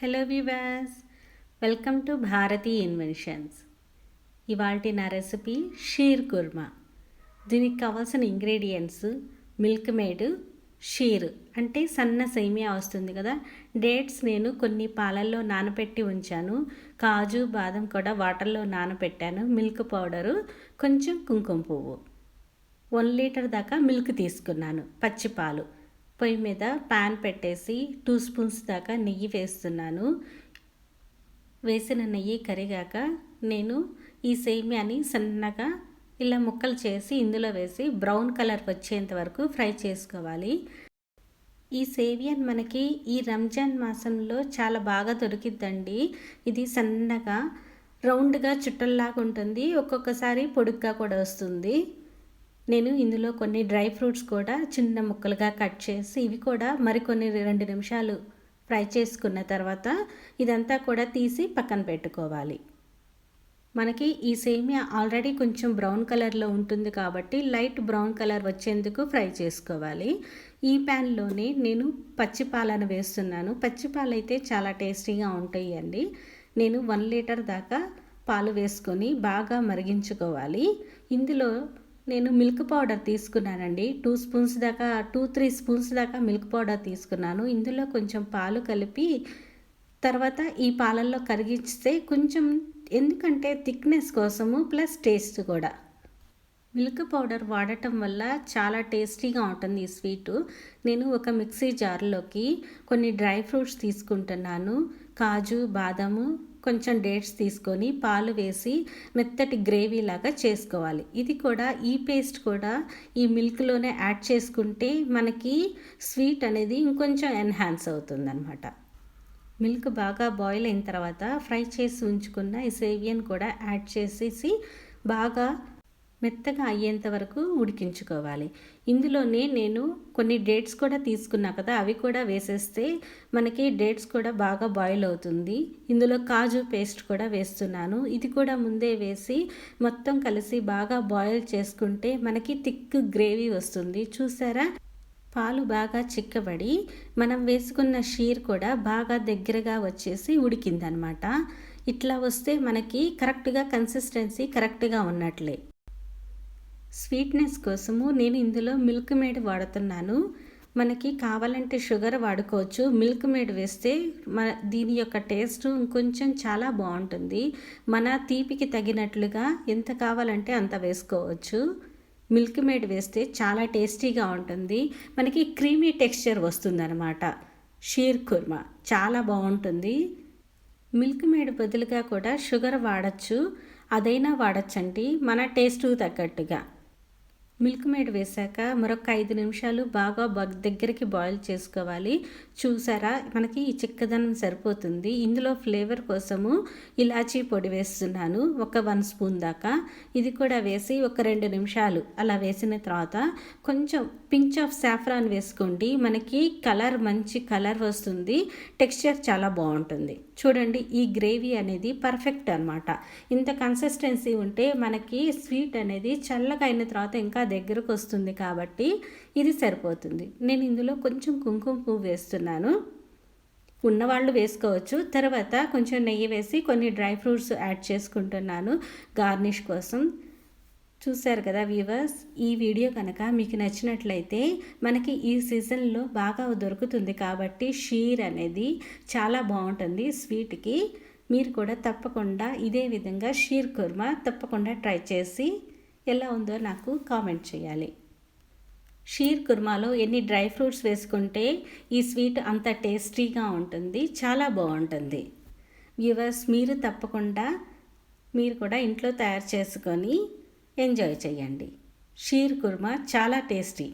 Hello viewers, welcome to Bharathi inventions. ఇవాల్టి నా recipe shear kurma. దీనికి కావాల్సిన ఇంగ్రీడియంట్స్ మిల్క్ మేడ్, షీర్ అంటే సన్న సేమియా వస్తుంది కదా, డేట్స్ నేను కొన్ని పాలల్లో నానబెట్టి ఉంచాను, కాజు బాదం కూడా వాటర్లో నానబెట్టాను, మిల్క్ పౌడరు, కొంచెం కుంకుమ పువ్వు, 1 లీటర్ దాకా మిల్క్ తీసుకున్నాను, పచ్చి పాలు. పొయ్యి మీద ప్యాన్ పెట్టేసి 2 స్పూన్స్ దాకా నెయ్యి వేస్తున్నాను. వేసిన నెయ్యి కరిగాక నేను ఈ సేమియాని సన్నగా ఇలా ముక్కలు చేసి ఇందులో వేసి బ్రౌన్ కలర్ వచ్చేంత వరకు ఫ్రై చేసుకోవాలి. ఈ సేమియాని మనకి ఈ రంజాన్ మాసంలో చాలా బాగా దొరికిద్దండి. ఇది సన్నగా రౌండ్గా చుట్టల్లాగా ఉంటుంది, ఒక్కొక్కసారి పొడుగ్గా కూడా వస్తుంది. నేను ఇందులో కొన్ని డ్రై ఫ్రూట్స్ కూడా చిన్న ముక్కలుగా కట్ చేసి ఇవి కూడా మరికొన్ని 2 నిమిషాలు ఫ్రై చేసుకున్న తర్వాత ఇదంతా కూడా తీసి పక్కన పెట్టుకోవాలి. మనకి ఈ సేమియా ఆల్రెడీ కొంచెం బ్రౌన్ కలర్లో ఉంటుంది కాబట్టి లైట్ బ్రౌన్ కలర్ వచ్చేందుకు ఫ్రై చేసుకోవాలి. ఈ ప్యాన్లోనే నేను పచ్చిపాలను వేస్తున్నాను. పచ్చిపాలు అయితే చాలా టేస్టీగా ఉంటాయి అండి. నేను 1 లీటర్ దాకా పాలు వేసుకొని బాగా మరిగించుకోవాలి. ఇందులో నేను మిల్క్ పౌడర్ తీసుకున్నానండి. 2-3 స్పూన్స్ దాకా మిల్క్ పౌడర్ తీసుకున్నాను. ఇందులో కొంచెం పాలు కలిపి తర్వాత ఈ పాలల్లో కరిగిస్తే కొంచెం, ఎందుకంటే థిక్నెస్ కోసము ప్లస్ టేస్ట్ కూడా. మిల్క్ పౌడర్ వాడటం వల్ల చాలా టేస్టీగా ఉంటుంది ఈ స్వీటు. నేను ఒక మిక్సీ జార్లోకి కొన్ని డ్రై ఫ్రూట్స్ తీసుకుంటున్నాను, కాజు బాదాము, కొంచెం డేట్స్ తీసుకొని పాలు వేసి మెత్తటి గ్రేవీ లాగా చేసుకోవాలి. ఇది కూడా ఈ పేస్ట్ కూడా ఈ మిల్క్లోనే యాడ్ చేసుకుంటే మనకి స్వీట్ అనేది ఇంకొంచెం ఎన్హాన్స్ అవుతుందన్నమాట. మిల్క్ బాగా బాయిల్ అయిన తర్వాత ఫ్రై చేసి ఉంచుకున్న ఈ సేవియన్ కూడా యాడ్ చేసేసి బాగా మెత్తగా అయ్యేంత వరకు ఉడికించుకోవాలి. ఇందులోనే నేను కొన్ని డేట్స్ కూడా తీసుకున్నా కదా, అవి కూడా వేసేస్తే మనకి డేట్స్ కూడా బాగా బాయిల్ అవుతుంది. ఇందులో కాజు పేస్ట్ కూడా వేస్తున్నాను. ఇది కూడా ముందే వేసి మొత్తం కలిసి బాగా బాయిల్ చేసుకుంటే మనకి థిక్ గ్రేవీ వస్తుంది. చూసారా, పాలు బాగా చిక్కబడి మనం వేసుకున్న షీర్ కూడా బాగా దగ్గరగా వచ్చేసి ఉడికిందనమాట. ఇట్లా వస్తే మనకి కరెక్ట్గా కన్సిస్టెన్సీ కరెక్ట్గా ఉన్నట్లే. స్వీట్నెస్ కోసము నేను ఇందులో మిల్క్ మేడ్ వాడుతున్నాను. మనకి కావాలంటే షుగర్ వాడుకోవచ్చు. మిల్క్ మేడ్ వేస్తే దీని యొక్క టేస్ట్ ఇంకొంచెం చాలా బాగుంటుంది. మన తీపికి తగినట్లుగా ఎంత కావాలంటే అంత వేసుకోవచ్చు. మిల్క్ మేడ్ వేస్తే చాలా టేస్టీగా ఉంటుంది, మనకి క్రీమీ టెక్స్చర్ వస్తుందన్నమాట. షీర్ కుర్మా చాలా బాగుంటుంది. మిల్క్ మేడ్ బదులుగా కూడా షుగర్ వాడచ్చు, అదైనా వాడచ్చండి మన టేస్ట్కు తగ్గట్టుగా. మిల్క్ మేడ్ వేసాక మరొక 5 నిమిషాలు బాగా దగ్గరికి బాయిల్ చేసుకోవాలి. చూసారా, మనకి ఈ చిక్కదనం సరిపోతుంది. ఇందులో ఫ్లేవర్ కోసము ఇలాచీ పొడి వేస్తున్నాను, ఒక 1 స్పూన్ దాకా. ఇది కూడా వేసి ఒక 2 నిమిషాలు అలా వేసిన తర్వాత కొంచెం పించ్ ఆఫ్ సాఫ్రాన్ వేసుకోండి. మనకి కలర్ మంచి కలర్ వస్తుంది, టెక్స్చర్ చాలా బాగుంటుంది. చూడండి, ఈ గ్రేవీ అనేది పర్ఫెక్ట్ అనమాట. ఇంత కన్సిస్టెన్సీ ఉంటే మనకి స్వీట్ అనేది చల్లగా అయిన తర్వాత ఇంకా దగ్గరకు వస్తుంది కాబట్టి ఇది సరిపోతుంది. నేను ఇందులో కొంచెం కుంకుమ పువ్వు వేస్తున్నాను, ఉన్నవాళ్ళు వేసుకోవచ్చు. తర్వాత కొంచెం నెయ్యి వేసి కొన్ని డ్రై ఫ్రూట్స్ యాడ్ చేసుకుంటున్నాను గార్నిష్ కోసం. చూశారు కదా వ్యూవర్స్, ఈ వీడియో కనుక మీకు నచ్చినట్లయితే మనకి ఈ సీజన్లో బాగా దొరుకుతుంది కాబట్టి షీర్ అనేది చాలా బాగుంటుంది స్వీట్కి. మీరు కూడా తప్పకుండా ఇదే విధంగా షీర్ కుర్మా తప్పకుండా ట్రై చేసి ఎలా ఉందో నాకు కామెంట్ చేయాలి. షీర్ కుర్మాలో ఎన్ని డ్రై ఫ్రూట్స్ వేసుకుంటే ఈ స్వీట్ అంత టేస్టీగా ఉంటుంది, చాలా బాగుంటుంది. వ్యూవర్స్, మీరు తప్పకుండా మీరు కూడా ఇంట్లో తయారు చేసుకొని ఎంజాయ్ చేయండి. షీర్ కుర్మా చాలా టేస్టీ.